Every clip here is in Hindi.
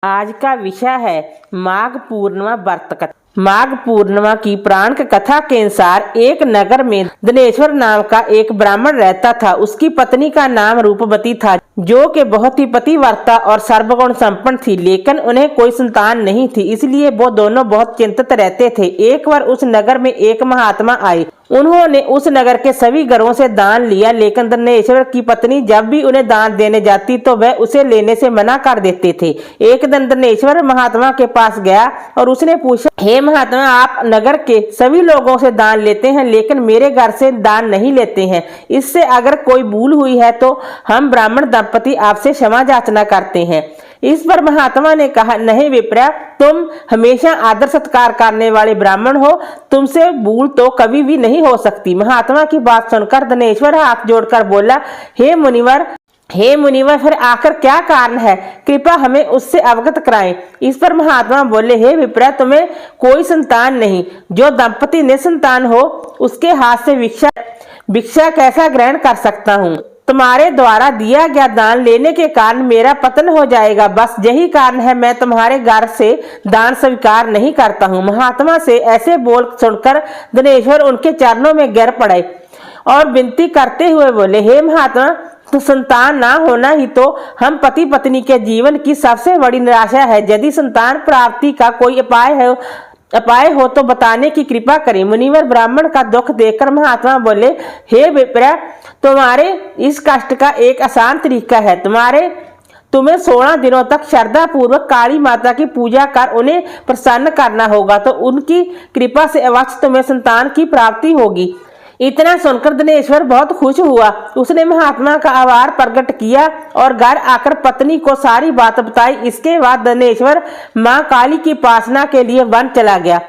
आज का विषय है माघ पूर्णिमा व्रत कथा। माघ पूर्णिमा की पौराणिक कथा के अनुसार एक नगर में धनेश्वर नाम का एक ब्राह्मण रहता था। उसकी पत्नी का नाम रूपवती था, जो कि बहुत ही पतिव्रता और सर्वगुण संपन्न थी, लेकिन उन्हें कोई संतान नहीं थी, इसलिए वो दोनों बहुत चिंतित रहते थे। एक बार उस नगर में एक महात्मा आए। उन्होंने उस नगर के सभी घरों से दान लिया, लेकिन धनेश्वर की पत्नी जब भी उन्हें दान देने जाती तो वह उसे लेने से मना कर देते थे। एक दिन धनेश्वर महात्मा के पास गया और उसने पूछा, हे महात्मा, आप नगर के सभी लोगों से दान लेते हैं, लेकिन मेरे घर से दान नहीं लेते हैं। इससे अगर कोई भूल हुई है तो हम ब्राह्मण दंपति आपसे क्षमा याचना करते हैं। इस पर महात्मा ने कहा, नहीं विप्रा, तुम हमेशा आदर सत्कार करने वाले ब्राह्मण हो, तुमसे भूल तो कभी भी नहीं हो सकती। महात्मा की बात सुनकर धनेश्वर हाथ जोड़कर बोला, हे मुनिवर, फिर आखिर क्या कारण है? कृपया हमें उससे अवगत कराएं। इस पर महात्मा बोले, हे विप्रा, तुम्हें कोई संतान नहीं। जो दंपति निसंतान हो उसके हाथ से भिक्षा कैसा ग्रहण कर सकता हूँ? तुम्हारे द्वारा दिया गया दान लेने के कारण मेरा पतन हो जाएगा, बस यही कारण है मैं तुम्हारे घर से दान स्वीकार नहीं करता हूँ। महात्मा से ऐसे बोल सुनकर धनेश्वर उनके चरणों में गिर पड़े और विनती करते हुए बोले, हे महात्मा, तो संतान ना होना ही तो हम पति पत्नी के जीवन की सबसे बड़ी निराशा है। यदि संतान प्राप्ति का कोई उपाय हो तो बताने की कृपा करें। मुनिवर ब्राह्मण का दुख देखकर महात्मा बोले, हे विप्रा, तुम्हारे इस कष्ट का एक आसान तरीका है। तुम्हें 16 दिनों तक श्रद्धा पूर्वक काली माता की पूजा कर उन्हें प्रसन्न करना होगा, तो उनकी कृपा से अवश्य तुम्हें संतान की प्राप्ति होगी। इतना सुनकर धनेश्वर बहुत खुश हुआ। उसने महात्मा का आभार प्रकट किया और घर आकर पत्नी को सारी बात बताई। इसके बाद धनेश्वर मां काली की उपासना के लिए वन चला गया।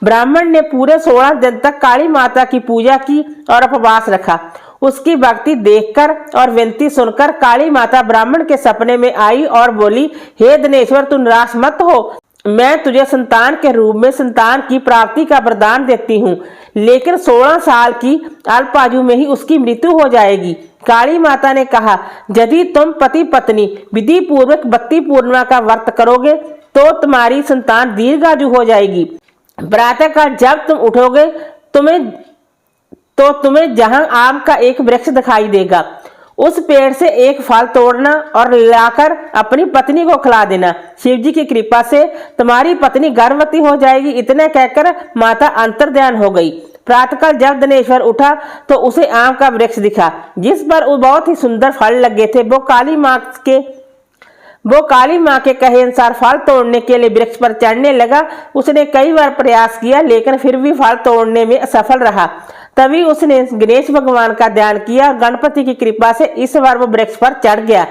ब्राह्मण ने पूरे 16 दिन तक काली माता की पूजा की और उपवास रखा। उसकी भक्ति देखकर और विनती सुनकर काली माता ब्राह्मण के सपने में आई और बोली, हे धनेश्वर, तू निराश मत हो, मैं तुझे संतान के रूप में संतान की प्राप्ति का वरदान देती हूँ, लेकिन 16 साल की अल्पायु में ही उसकी मृत्यु हो जाएगी। काली माता ने कहा, यदि तुम पति पत्नी विधि पूर्वक बत्ती पूर्णिमा का व्रत करोगे तो तुम्हारी संतान दीर्घायु हो जाएगी। प्रातःकाल जब तुम उठोगे तुम्हें जहां आम का एक वृक्ष दिखाई देगा, उस पेड़ से एक फल तोड़ना और लाकर अपनी पत्नी को खिला देना। शिवजी की कृपा से तुम्हारी पत्नी गर्भवती हो जाएगी। इतना कहकर माता अंतर्ध्यान हो गई। प्रातःकाल जब धनेश्वर उठा तो उसे आम का वृक्ष दिखा, जिस पर बहुत ही सुंदर फल लगे थे। वो काली माँ के कहे अनुसार फल तोड़ने के लिए वृक्ष पर चढ़ने लगा। उसने कई बार प्रयास किया, लेकिन फिर भी फल तोड़ने में असफल रहा। तभी उसने गणेश भगवान का ध्यान किया। गणपति की कृपा से इस बार वो वृक्ष पर चढ़ गया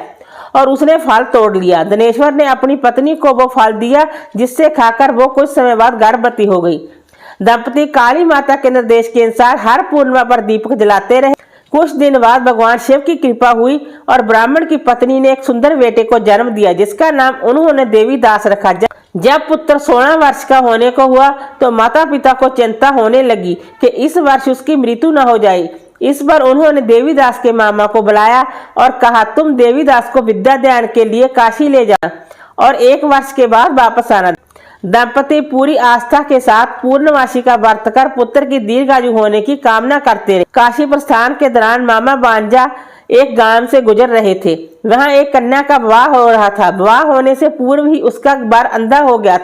और उसने फल तोड़ लिया। धनेश्वर ने अपनी पत्नी को वो फल दिया, जिससे खाकर वो कुछ समय बाद गर्भवती हो गई। दंपति काली माता के निर्देश के अनुसार हर पूर्णिमा पर दीपक जलाते रहे। कुछ दिन बाद भगवान शिव की कृपा हुई और ब्राह्मण की पत्नी ने एक सुंदर बेटे को जन्म दिया, जिसका नाम उन्होंने देवीदास रखा। जब पुत्र 16 वर्ष का होने को हुआ तो माता पिता को चिंता होने लगी कि इस वर्ष उसकी मृत्यु न हो जाए। इस पर उन्होंने देवीदास के मामा को बुलाया और कहा, तुम देवीदास को विद्या दान के लिए काशी ले जाना और 1 वर्ष के बाद वापस आना। दंपति पूरी आस्था के साथ पूर्णमासी का व्रत कर पुत्र की दीर्घायु होने की कामना करते रहे। काशी प्रस्थान के दौरान मामा बांजा एक गांव से गुजर रहे थे। वहां एक कन्या का विवाह हो रहा था। विवाह होने से पूर्व ही उसका वर अंधा हो गया।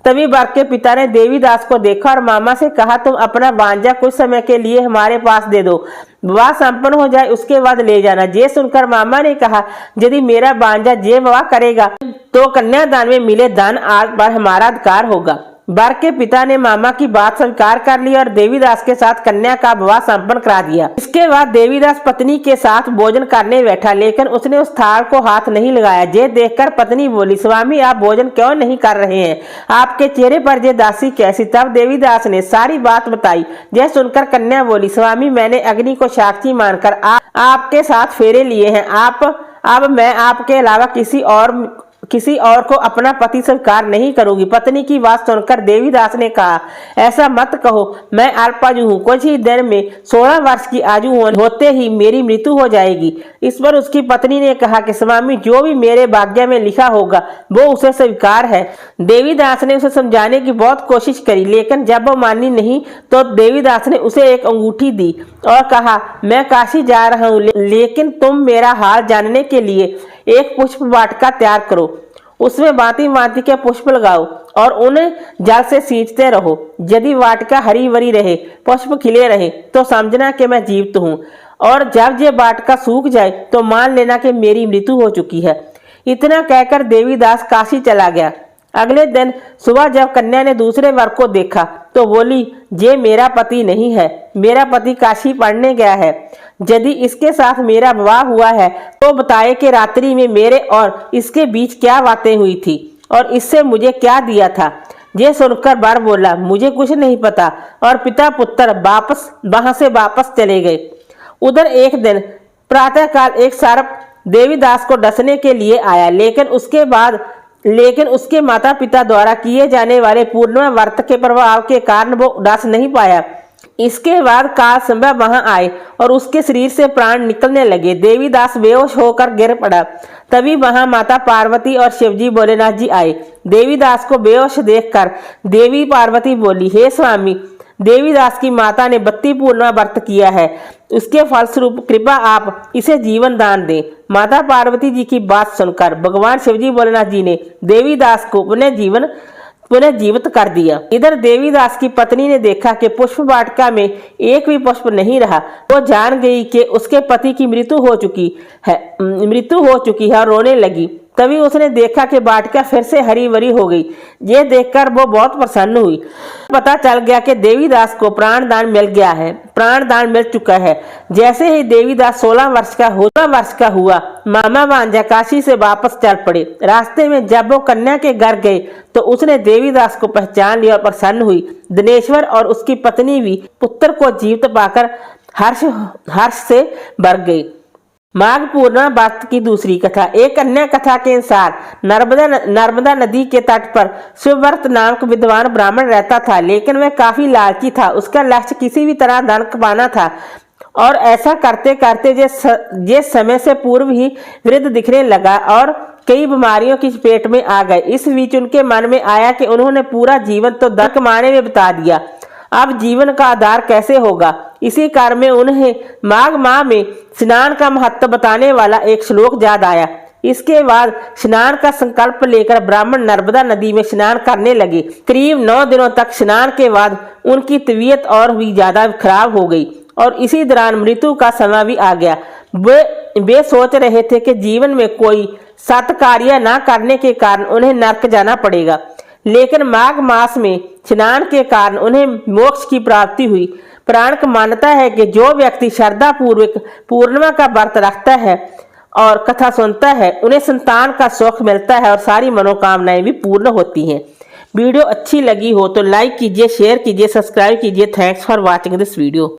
तभी वर के पिता ने देवीदास को देखा और मामा से कहा, तुम अपना बांजा कुछ समय के लिए हमारे पास दे दो, विवाह संपन्न हो जाए उसके बाद ले जाना। ये सुनकर मामा ने कहा, यदि मेरा बांजा ये विवाह करेगा तो कन्यादान में मिले दान आज पर हमारा अधिकार होगा। वर के पिता ने मामा की बात स्वीकार कर ली और देवीदास के साथ कन्या का विवाह संपन्न करा दिया। इसके बाद देवीदास पत्नी के साथ भोजन करने बैठा, लेकिन उसने उस थाल को हाथ नहीं लगाया। ये देखकर पत्नी बोली, स्वामी, आप भोजन क्यों नहीं कर रहे हैं? आपके चेहरे पर ये दासी कैसी? तब देवीदास ने सारी बात बताई। यह सुनकर कन्या बोली, स्वामी, मैंने अग्नि को साक्षी मानकर आपके साथ फेरे लिए हैं। अब मैं आपके अलावा किसी और को अपना पति स्वीकार नहीं करूंगी। पत्नी की बात सुनकर देवीदास ने कहा, ऐसा मत कहो, मैं अल्पायु हूँ, कुछ ही देर में 16 वर्ष की आयु होते ही मेरी मृत्यु हो जाएगी। इस पर उसकी पत्नी ने कहा कि स्वामी, जो भी मेरे भाग्य में लिखा होगा वो उसे स्वीकार है। देवीदास ने उसे समझाने की बहुत कोशिश करी, लेकिन जब वो मानी नहीं तो देवीदास ने उसे एक अंगूठी दी और कहा, मैं काशी जा रहा हूँ, लेकिन तुम मेरा हाल जानने के लिए एक पुष्प वाटिका तैयार करो, उसमें भांति भांति के पुष्प लगाओ और उन्हें जल से सींचते रहो। यदि वाटिका हरी भरी रहे, पुष्प खिले रहे तो समझना कि मैं जीवित हूँ, और जब ये वाटिका सूख जाए तो मान लेना कि मेरी मृत्यु हो चुकी है। इतना कहकर देवीदास काशी चला गया। अगले दिन सुबह जब कन्या ने दूसरे वर को देखा तो बोली, ये मेरा पति नहीं है, मेरा पति काशी पढ़ने गया है। यदि इसके साथ मेरा विवाह हुआ है तो बताए कि रात्रि में मेरे और इसके बीच क्या बातें हुई थी और इससे मुझे क्या दिया था। ये सुनकर वर बोला, मुझे कुछ नहीं पता, और पिता पुत्र वहां से वापस चले गए। उधर एक दिन प्रातःकाल एक सर्प देवीदास को डसने के लिए आया, लेकिन उसके माता पिता द्वारा किए जाने वाले पूर्णिमा व्रत के प्रभाव के कारण वो डस नहीं पाया। इसके बाद काल संभव वहां आए और उसके शरीर से प्राण निकलने लगे। देवीदास बेहोश होकर गिर पड़ा। तभी वहां माता पार्वती और शिवजी भोलेनाथ जी आए। देवीदास को बेहोश देखकर देवी पार्वती बोली, हे स्वामी, देवीदास की माता ने 32 पूर्णिमा व्रत किया है, उसके फलस्वरूप कृपा आप इसे जीवन दान दें। माता पार्वती जी की बात सुनकर भगवान शिवजी भोलेनाथ जी ने देवीदास को पुनः जीवित कर दिया। इधर देवीदास की पत्नी ने देखा कि पुष्प वाटिका में एक भी पुष्प नहीं रहा। वो जान गई कि उसके पति की मृत्यु हो चुकी है और रोने लगी। तभी उसने देखा कि वाटिका फिर से हरी भरी हो गई। ये देखकर वो बहुत प्रसन्न हुई। पता चल गया कि देवीदास को प्राणदान मिल चुका है। जैसे ही देवीदास 16 वर्ष का हुआ, मामा भांजा काशी से वापस चल पड़े। रास्ते में जब वो कन्या के घर गए तो उसने देवीदास को पहचान लिया और प्रसन्न हुई। दिनेश्वर और उसकी पत्नी भी पुत्र को जीवित पाकर हर्ष से भर गई। माघ पूर्णिमा व्रत की दूसरी कथा। एक अन्य कथा के अनुसार नर्मदा नदी के तट पर शिवव्रत नामक विद्वान ब्राह्मण रहता था, लेकिन वह काफी लालची था। उसका लक्ष्य किसी भी तरह धन कमाना था और ऐसा करते करते जिस समय से पूर्व ही वृद्ध दिखने लगा और कई बीमारियों की चपेट में आ गए। इस बीच उनके मन में आया कि उन्होंने पूरा जीवन तो धन कमाने में बिता दिया, अब जीवन का आधार कैसे होगा। इसी कारण में उन्हें माघ माह में स्नान का महत्व बताने वाला एक श्लोक याद आया। इसके बाद स्नान का संकल्प लेकर ब्राह्मण नर्मदा नदी में स्नान करने लगे। करीब 9 दिनों तक स्नान के बाद उनकी तबीयत और भी ज्यादा खराब हो गई और इसी दौरान मृत्यु का समय भी आ गया। वे सोच रहे थे कि जीवन में कोई सत्कार्य न करने के कारण उन्हें नरक जाना पड़ेगा, लेकिन माघ मास में स्नान के कारण उन्हें मोक्ष की प्राप्ति हुई। पुराण मानता है कि जो व्यक्ति श्रद्धा पूर्वक पूर्णिमा का व्रत रखता है और कथा सुनता है, उन्हें संतान का सुख मिलता है और सारी मनोकामनाएं भी पूर्ण होती हैं। वीडियो अच्छी लगी हो तो लाइक कीजिए, शेयर कीजिए, सब्सक्राइब कीजिए। Thanks for watching this video.